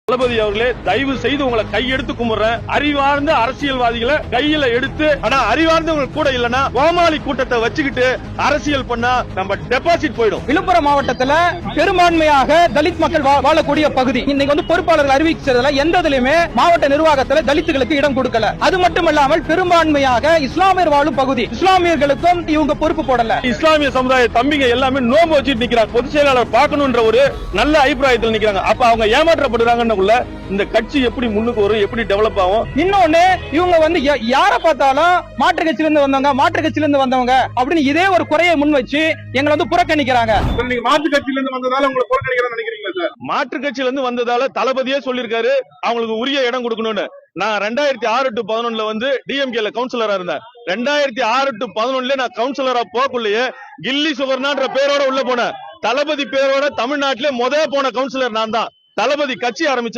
தளபதி அவர்களே, தயவு செய்து உங்களை கையெடுத்து கும்பிடுறேன். அறிவார்ந்த அரசியல்வாதிகளை கையில எடுத்து, ஆனா அறிவார்ந்தவங்க கூட இல்லனா கோமாளி கூட்டத்தை வச்சுக்கிட்டு அரசியல் பண்ணா நம்ம டெபாசிட் போயிடும். விழுப்புரம் மாவட்டத்துல பெரும்பான்மையாக தலித் மக்கள் வாழக்கூடிய பகுதி. இன்னைக்கு பொறுப்பாளர்கள் அறிவிச்சதுல எந்ததுலயுமே மாவட்ட நிர்வாகத்துல தலித்துகளுக்கு இடம் கொடுக்கல. அது மட்டுமல்லாமல் பெரும்பான்மையாக இஸ்லாமியர் வாழும் பகுதி. இஸ்லாமியர்களுக்கும் இவங்க பொறுப்பு போடல. இஸ்லாமிய சமுதாய தம்பிங்க எல்லாமே நோம்பு வச்சுட்டு நிக்கிறாங்க. பொதுச் செயலாளர் பார்க்கணும்ன்ற ஒரு நல்ல அபிப்பிராயத்தில் நிக்கிறாங்க. அப்ப அவங்க ஏமாற்றப்படுறாங்க. இந்த கட்சி எப்படி முன்னுக்கு வரும், எப்படி டெவலப் ஆகும்? இன்னொன்னு, இவங்க யார பார்த்தாலும் மாற்று கட்சியிலிருந்து வந்தவங்க அப்படின்னு இதே ஒரு குறையை முன் வச்சு எங்களை புறக்கணிக்கிறாங்க. நீங்க மாற்று கட்சியிலிருந்து வந்ததால உங்களை புறக்கணிக்கிறேன்னு நினைக்கிறீங்களா சார்? மாற்று கட்சியிலிருந்து வந்ததால தளபதியே சொல்லிருக்காரு அவங்களுக்கு உரிய இடம் கொடுக்கணும்னு. நான் 2006 to 11 டிஎம்கேல கவுன்சிலரா இருந்தேன். 2006 to 11 நான் கவுன்சிலரா போக்குள்ளேயே கில்லி சுவர்ணான்ற பேரோட உள்ள போனேன். தளபதி பேரோட தமிழ்நாட்டிலே போன கவுன்சிலர் நான் தான். தளபதி கட்சி ஆரம்பிச்ச